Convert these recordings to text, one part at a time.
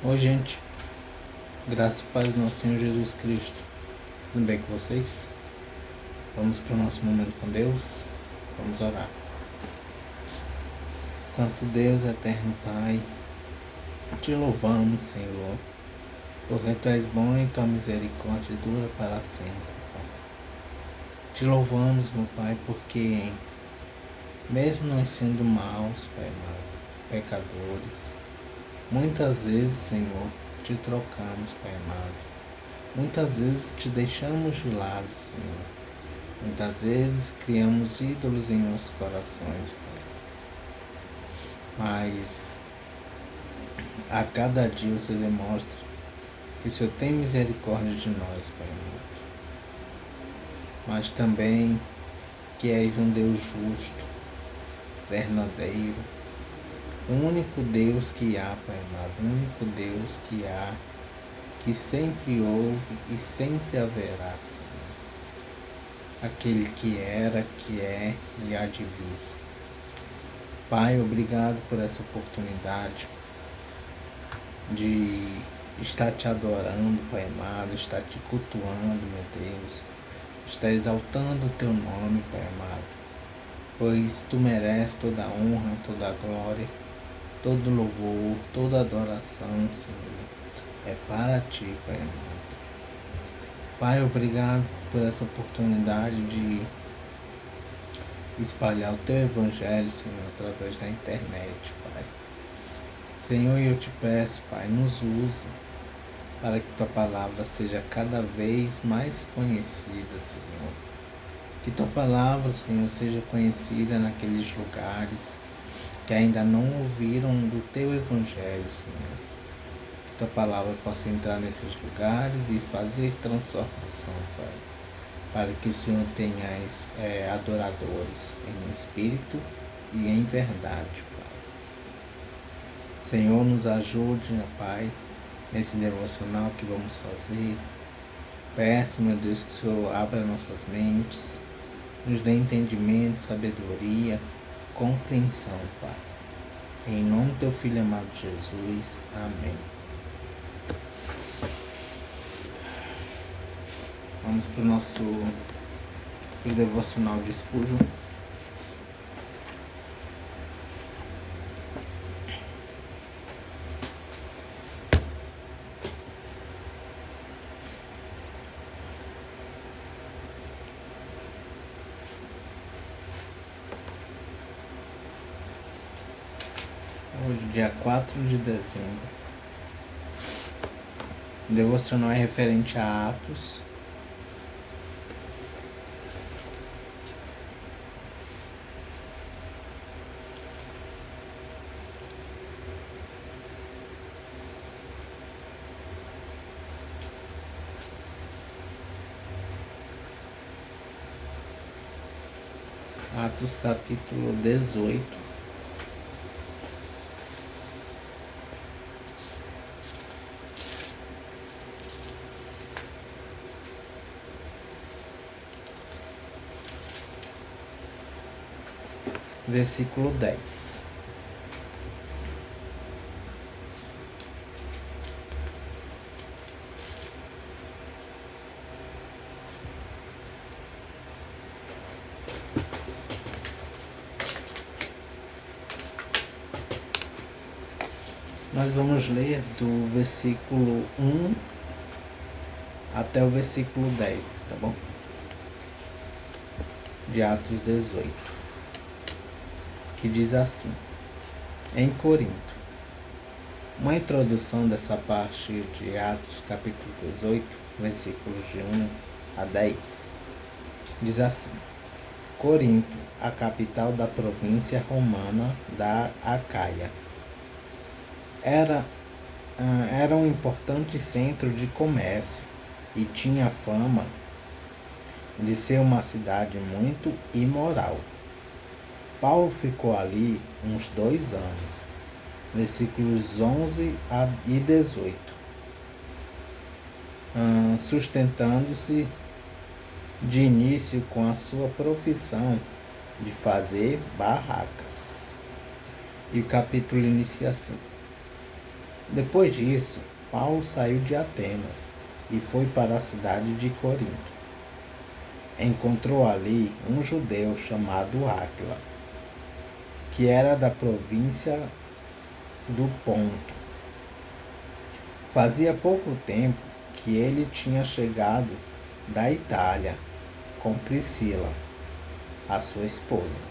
Oi, gente. Graça e paz do nosso Senhor Jesus Cristo. Tudo bem com vocês? Vamos para o nosso momento com Deus. Vamos orar. Santo Deus, eterno Pai, te louvamos, Senhor, porque Tu és bom e Tua misericórdia dura para sempre, Pai. Te louvamos, meu Pai, porque mesmo nós sendo maus, Pai amado, pecadores, muitas vezes, Senhor, te trocamos, Pai amado. Muitas vezes te deixamos de lado, Senhor. Muitas vezes criamos ídolos em nossos corações, Pai. Mas a cada dia você demonstra que o Senhor tem misericórdia de nós, Pai amado. Mas também que és um Deus justo, verdadeiro, o único Deus que há, Pai amado, o único Deus que há, que sempre houve e sempre haverá, Senhor. Aquele que era, que é e há de vir. Pai, obrigado por essa oportunidade de estar te adorando, Pai amado, estar te cultuando, meu Deus, estar exaltando o teu nome, Pai amado, pois tu mereces toda a honra, toda a glória, todo louvor, toda adoração, Senhor, é para ti, Pai amado. Pai, obrigado por essa oportunidade de espalhar o teu evangelho, Senhor, através da internet, Pai. Senhor, eu te peço, Pai, nos usa para que tua palavra seja cada vez mais conhecida, Senhor. Que tua palavra, Senhor, seja conhecida naqueles lugares que ainda não ouviram do teu evangelho, Senhor. Que tua palavra possa entrar nesses lugares e fazer transformação, Pai. Para que o Senhor tenha adoradores em espírito e em verdade, Pai. Senhor, nos ajude, Pai, nesse devocional que vamos fazer. Peço, meu Deus, que o Senhor abra nossas mentes, nos dê entendimento, sabedoria, compreensão, Pai. Em nome do teu Filho amado Jesus. Amém. Vamos para o nosso devocional de Spurgeon. Hoje, dia 4 de dezembro. O devocional é referente a Atos. Atos capítulo 18. Versículo 10. Nós vamos ler do versículo 1 até o versículo 10, tá bom? De Atos 18, que diz assim: em Corinto. Uma introdução dessa parte de Atos capítulo 18, versículos de 1 a 10, diz assim: Corinto, a capital da província romana da Acaia, era um importante centro de comércio e tinha fama de ser uma cidade muito imoral. Paulo ficou ali uns 2 anos, versículos 11 e 18, sustentando-se de início com a sua profissão de fazer barracas. E o capítulo inicia assim: Depois disso, Paulo saiu de Atenas e foi para a cidade de Corinto. Encontrou ali um judeu chamado Áquila, que era da província do Ponto. Fazia pouco tempo que ele tinha chegado da Itália com Priscila, a sua esposa.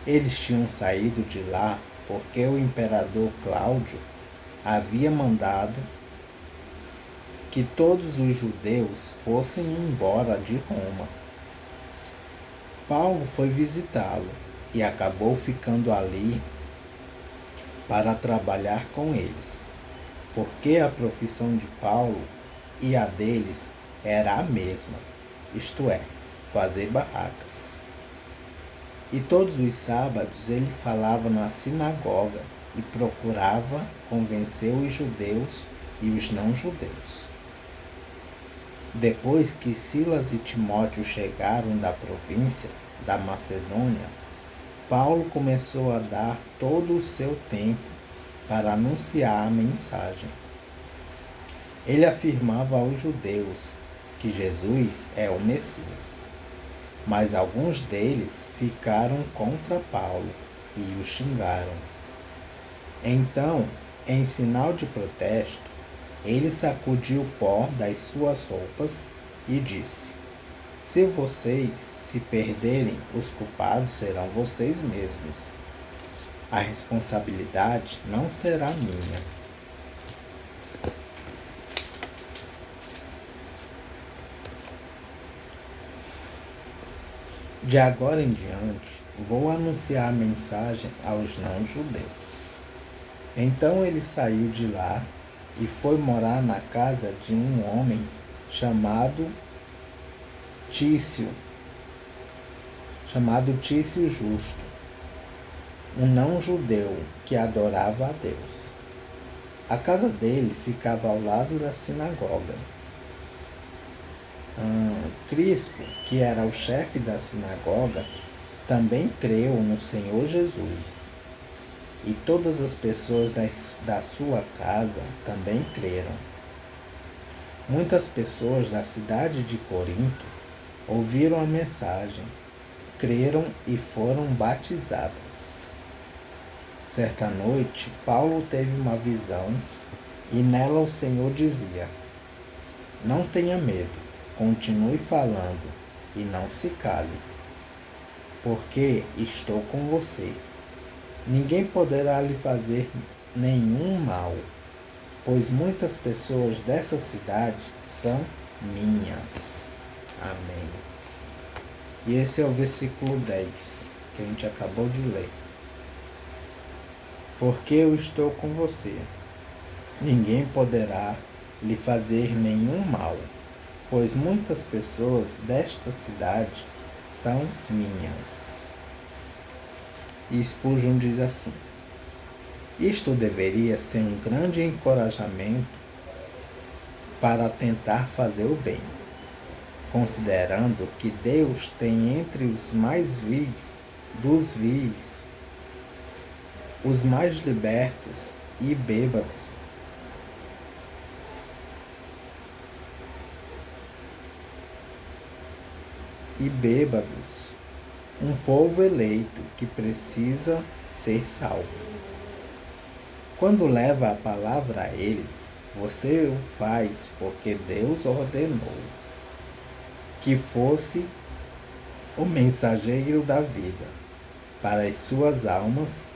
Eles tinham saído de lá porque o imperador Cláudio havia mandado que todos os judeus fossem embora de Roma. Paulo foi visitá-lo e acabou ficando ali para trabalhar com eles, porque a profissão de Paulo e a deles era a mesma, isto é, fazer barracas. E todos os sábados ele falava na sinagoga e procurava convencer os judeus e os não-judeus. Depois que Silas e Timóteo chegaram da província da Macedônia, Paulo começou a dar todo o seu tempo para anunciar a mensagem. Ele afirmava aos judeus que Jesus é o Messias, mas alguns deles ficaram contra Paulo e o xingaram. Então, em sinal de protesto, ele sacudiu o pó das suas roupas e disse: Se vocês se perderem, os culpados serão vocês mesmos. A responsabilidade não será minha. De agora em diante, vou anunciar a mensagem aos não-judeus. Então ele saiu de lá e foi morar na casa de um homem chamado Tício Justo, um não-judeu que adorava a Deus. A casa dele ficava ao lado da sinagoga. Crispo, que era o chefe da sinagoga, também creu no Senhor Jesus. E todas as pessoas da sua casa também creram. Muitas pessoas da cidade de Corinto ouviram a mensagem, creram e foram batizadas. Certa noite, Paulo teve uma visão e nela o Senhor dizia: Não tenha medo, continue falando e não se cale, porque estou com você. Ninguém poderá lhe fazer nenhum mal, pois muitas pessoas dessa cidade são minhas. Amém. E esse é o versículo 10, que a gente acabou de ler. Porque eu estou com você. Ninguém poderá lhe fazer nenhum mal, pois muitas pessoas desta cidade são minhas. E Spurgeon diz assim: isto deveria ser um grande encorajamento para tentar fazer o bem, considerando que Deus tem entre os mais vis dos vis, os mais libertos e bêbados, um povo eleito que precisa ser salvo. Quando leva a palavra a eles, você o faz porque Deus ordenou que fosse o mensageiro da vida para as suas almas,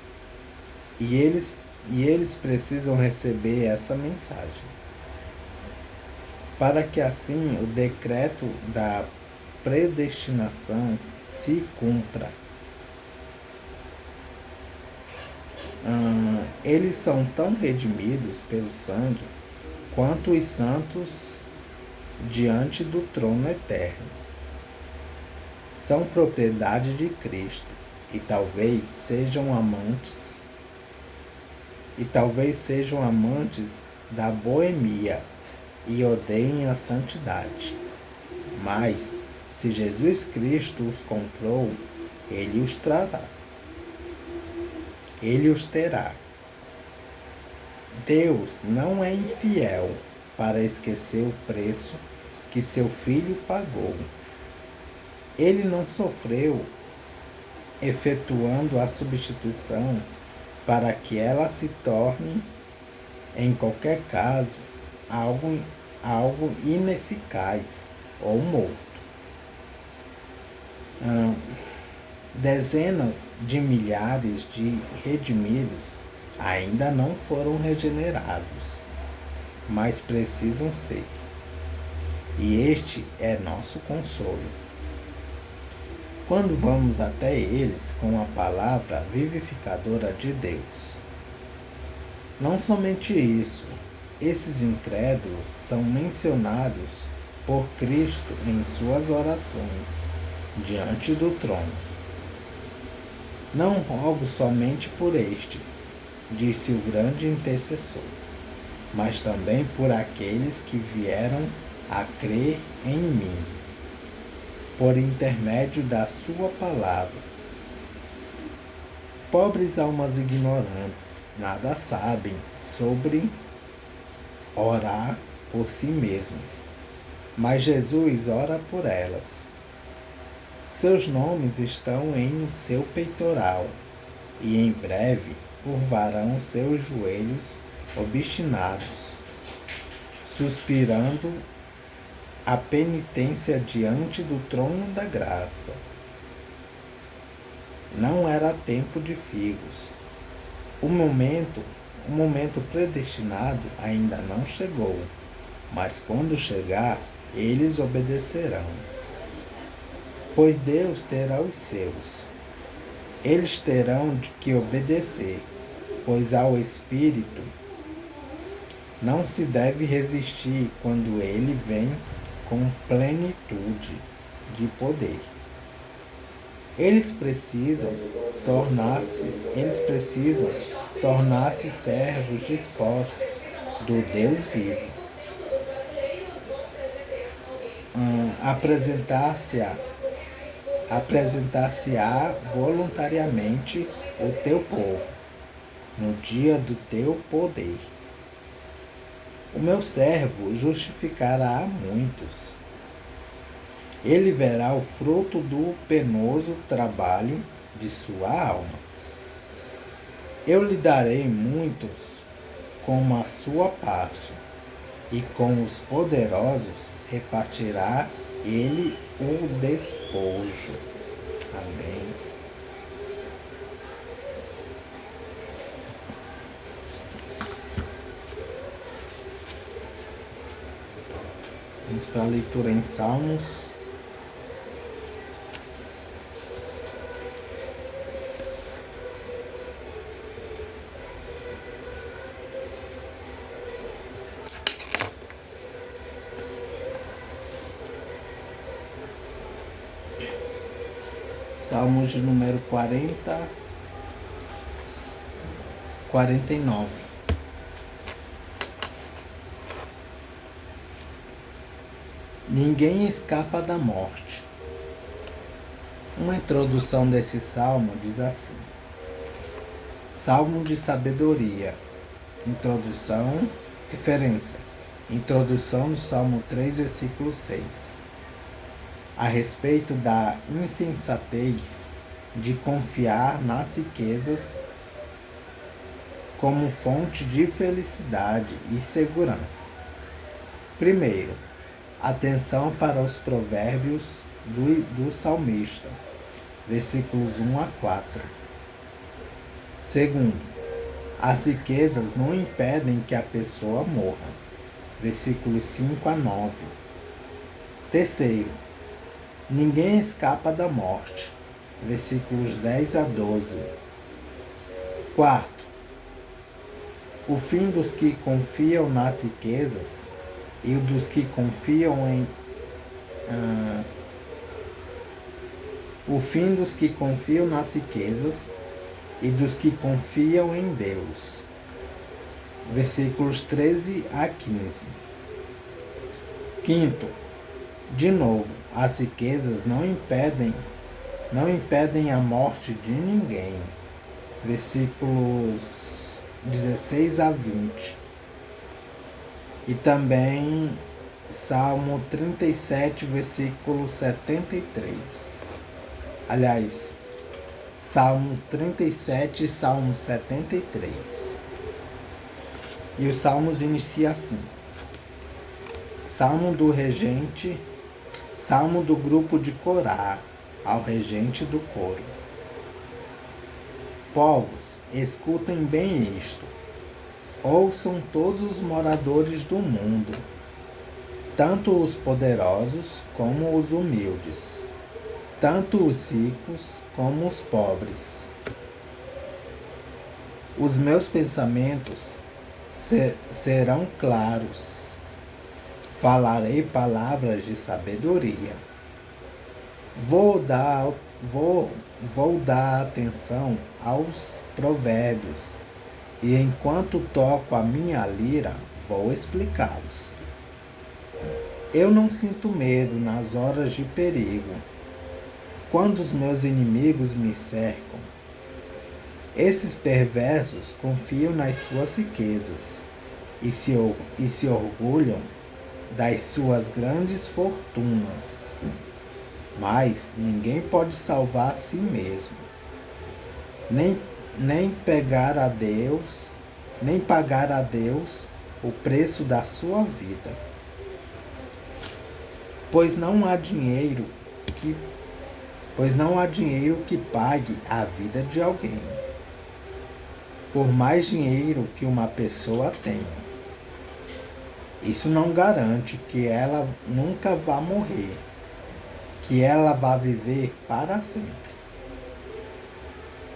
e eles precisam receber essa mensagem, para que assim o decreto da predestinação se cumpra. Eles são tão redimidos pelo sangue quanto os santos diante do trono eterno. São propriedade de Cristo e talvez sejam amantes da boemia e odeiem a santidade. Mas se Jesus Cristo os comprou, Ele os terá. Deus não é infiel para esquecer o preço que seu filho pagou. Ele não sofreu efetuando a substituição para que ela se torne, em qualquer caso, algo ineficaz ou morto. Dezenas de milhares de redimidos ainda não foram regenerados, mas precisam ser. E este é nosso consolo. Quando vamos até eles com a palavra vivificadora de Deus. Não somente isso, esses incrédulos são mencionados por Cristo em suas orações diante do trono. Não rogo somente por estes, disse o grande intercessor, mas também por aqueles que vieram a crer em mim, por intermédio da sua palavra. Pobres almas ignorantes, nada sabem sobre orar por si mesmas, mas Jesus ora por elas. Seus nomes estão em seu peitoral, e em breve curvarão seus joelhos obstinados, suspirando a penitência diante do trono da graça. Não era tempo de figos. O momento predestinado ainda não chegou, mas quando chegar, eles obedecerão. Pois Deus terá os seus. Eles terão que obedecer, pois ao Espírito não se deve resistir quando ele vem com plenitude de poder. Eles precisam tornar-se servos dispostos do Deus vivo. Apresentar-se-á voluntariamente o teu povo no dia do teu poder. O meu servo justificará a muitos. Ele verá o fruto do penoso trabalho de sua alma. Eu lhe darei muitos como a sua parte, e com os poderosos repartirá ele o despojo. Amém. Vamos para a leitura em Salmos. Salmos de número 49. Ninguém escapa da morte. Uma introdução desse salmo diz assim: Salmo de sabedoria. Introdução, referência. Introdução do Salmo 3, versículo 6. A respeito da insensatez de confiar nas riquezas como fonte de felicidade e segurança. Primeiro, atenção para os provérbios do salmista, versículos 1 a 4. Segundo, as riquezas não impedem que a pessoa morra, versículos 5 a 9. Terceiro, ninguém escapa da morte, versículos 10 a 12. Quarto, o fim dos que confiam nas riquezas e dos que confiam em o fim dos que confiam nas riquezas e dos que confiam em Deus. Versículos 13 a 15. Quinto, de novo, as riquezas não impedem a morte de ninguém. Versículos 16 a 20. E também Salmo 37, versículo 73. Aliás, Salmos 37 e Salmo 73. E os Salmos inicia assim: Salmo do regente, Salmo do grupo de Corá, ao regente do coro. Povos, escutem bem isto. Ouçam todos os moradores do mundo, tanto os poderosos como os humildes, tanto os ricos como os pobres. Os meus pensamentos serão claros. Falarei palavras de sabedoria. Vou dar atenção aos provérbios, e enquanto toco a minha lira, vou explicá-los. Eu não sinto medo nas horas de perigo, quando os meus inimigos me cercam. Esses perversos confiam nas suas riquezas e se orgulham das suas grandes fortunas. Mas ninguém pode salvar a si mesmo, nem pagar a Deus o preço da sua vida. Pois não há dinheiro que pague a vida de alguém, por mais dinheiro que uma pessoa tenha. Isso não garante que ela nunca vá morrer, que ela vá viver para sempre.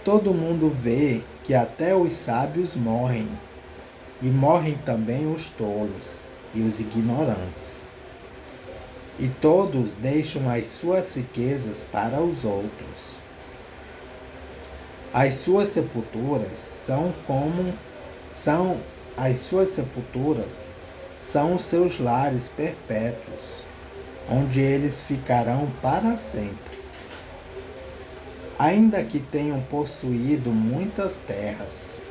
Todo mundo vê que até os sábios morrem, e morrem também os tolos e os ignorantes. E todos deixam as suas riquezas para os outros. As suas sepulturas são os seus lares perpétuos, onde eles ficarão para sempre. Ainda que tenham possuído muitas terras,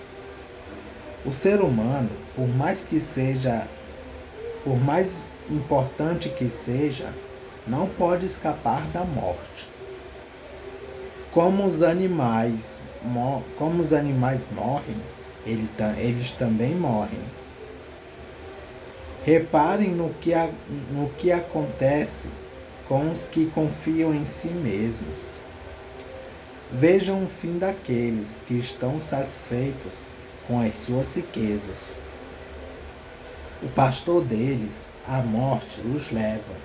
o ser humano, por mais importante que seja, não pode escapar da morte. Como os animais morrem, eles também morrem. Reparem no que acontece com os que confiam em si mesmos. Vejam o fim daqueles que estão satisfeitos com as suas riquezas. O pastor deles, a morte, os leva,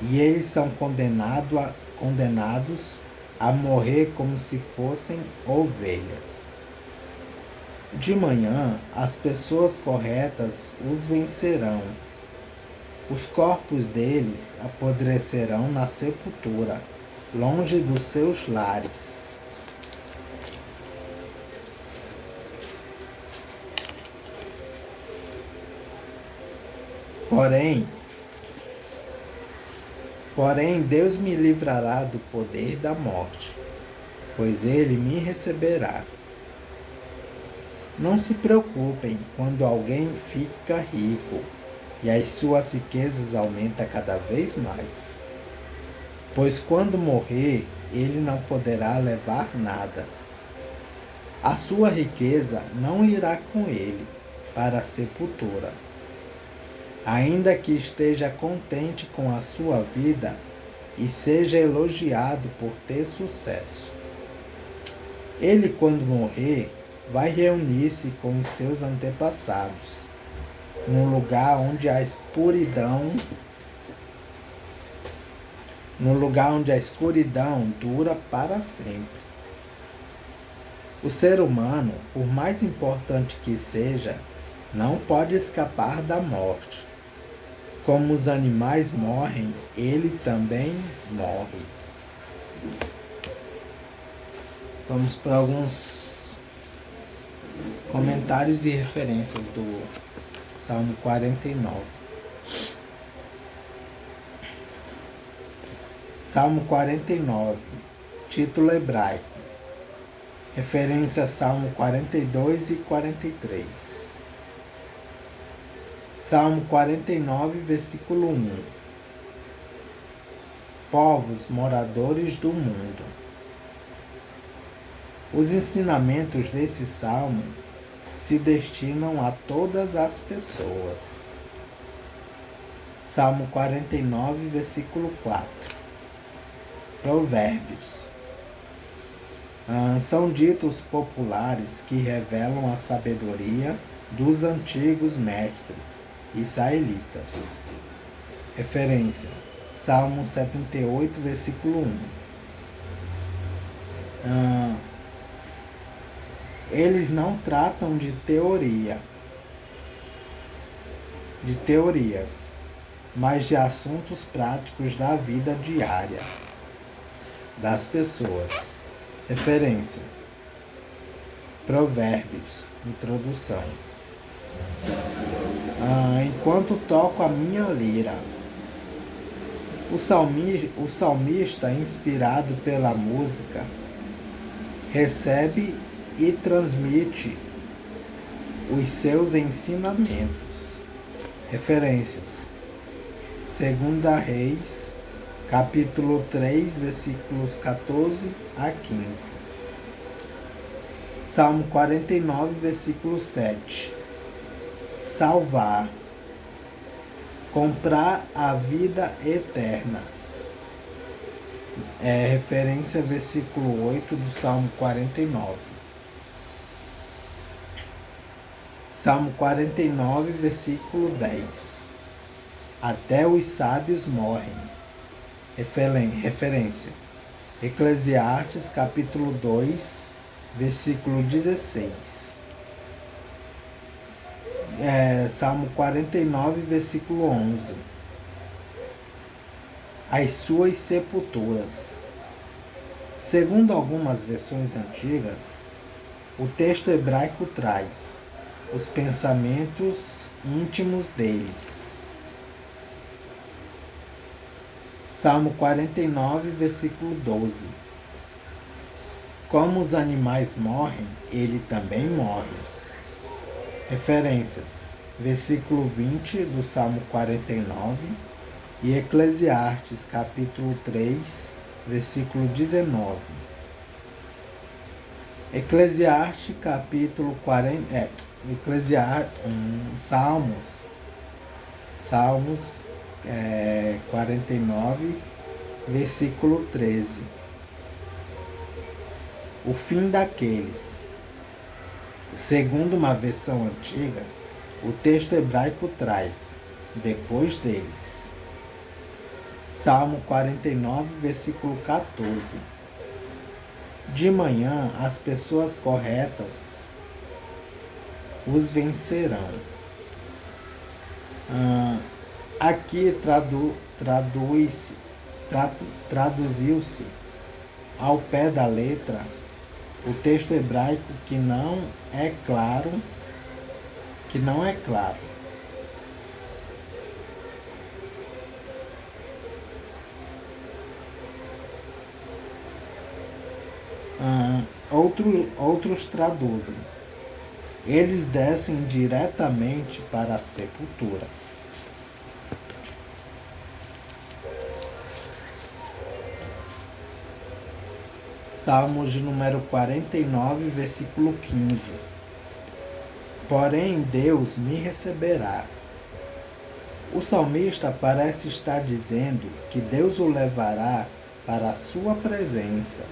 e eles são condenados a morrer como se fossem ovelhas. De manhã, as pessoas corretas os vencerão. Os corpos deles apodrecerão na sepultura, longe dos seus lares. Porém, Deus me livrará do poder da morte, pois ele me receberá. Não se preocupem quando alguém fica rico e as suas riquezas aumentam cada vez mais, pois quando morrer, ele não poderá levar nada. A sua riqueza não irá com ele para a sepultura. Ainda que esteja contente com a sua vida e seja elogiado por ter sucesso. Ele, quando morrer, vai reunir-se com os seus antepassados, num lugar onde a escuridão dura para sempre. O ser humano, por mais importante que seja, não pode escapar da morte. Como os animais morrem, ele também morre. Vamos para alguns comentários e referências do Salmo 49. Salmo 49, título hebraico: Referência a Salmo 42 e 43. Salmo 49, versículo 1. Povos moradores do mundo. Os ensinamentos desse salmo se destinam a todas as pessoas. Salmo 49, versículo 4. Provérbios. São ditos populares que revelam a sabedoria dos antigos mestres israelitas. Referência: Salmo 78, versículo 1. Eles não tratam de teorias, mas de assuntos práticos da vida diária das pessoas. Referência: Provérbios, introdução. Enquanto toco a minha lira. O salmista, inspirado pela música, recebe e transmite os seus ensinamentos. Referências: 2 Reis, capítulo 3, versículos 14 a 15. Salmo 49, versículo 7. Salvar. Comprar a vida eterna. Referência versículo 8 do Salmo 49. Salmo 49, versículo 10. Até os sábios morrem. Referência: Eclesiastes, capítulo 2, versículo 16. Salmo 49, versículo 11. As suas sepulturas. Segundo algumas versões antigas, o texto hebraico traz os pensamentos íntimos deles. Salmo 49, versículo 12. Como os animais morrem, ele também morre. Referências: versículo 20 do Salmo 49 e Eclesiastes, capítulo 3, versículo 19. Eclesiastes, capítulo 40, Salmos 49, versículo 13. O fim daqueles. Segundo uma versão antiga, o texto hebraico traz, depois deles. Salmo 49, versículo 14. De manhã, as pessoas corretas os vencerão. Aqui traduziu-se ao pé da letra o texto hebraico que não é claro. Outros traduzem: eles descem diretamente para a sepultura. Salmos de número 49, versículo 15. Porém, Deus me receberá. O salmista parece estar dizendo que Deus o levará para a sua presença,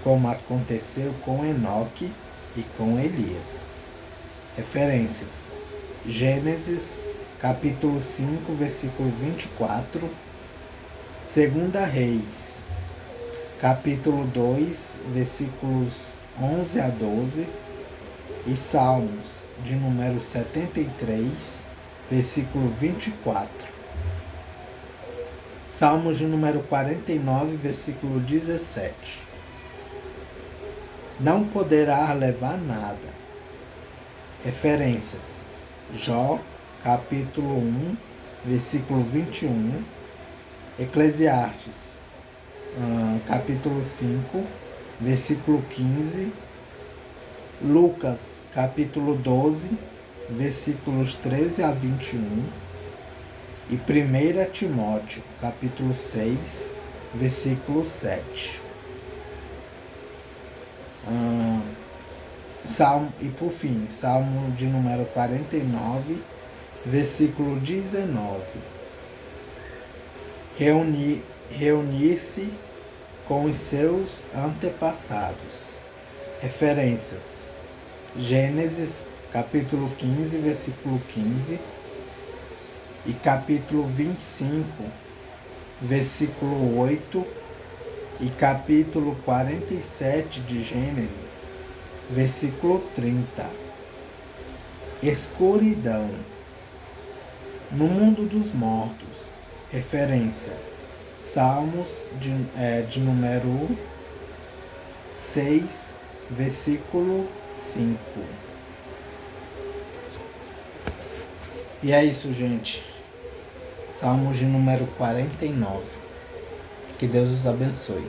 como aconteceu com Enoque e com Elias. Referências: Gênesis, capítulo 5, versículo 24, 2 Reis, capítulo 2, versículos 11 a 12, e Salmos de número 73, versículo 24. Salmos de número 49, versículo 17. Não poderá levar nada. Referências: Jó, capítulo 1, versículo 21, Eclesiastes, capítulo 5, versículo 15 Lucas, capítulo 12, versículos 13 a 21. E 1 Timóteo, capítulo 6, versículo 7. Salmo, e por fim, Salmo de número 49, versículo 19. Reunir-se com os seus antepassados. Referências: Gênesis, capítulo 15, versículo 15, e capítulo 25, versículo 8, e capítulo 47 de Gênesis, versículo 30. Escuridão. No mundo dos mortos. Referência: Salmos de número 6, versículo 5. E é isso, gente. Salmos de número 49. Que Deus os abençoe.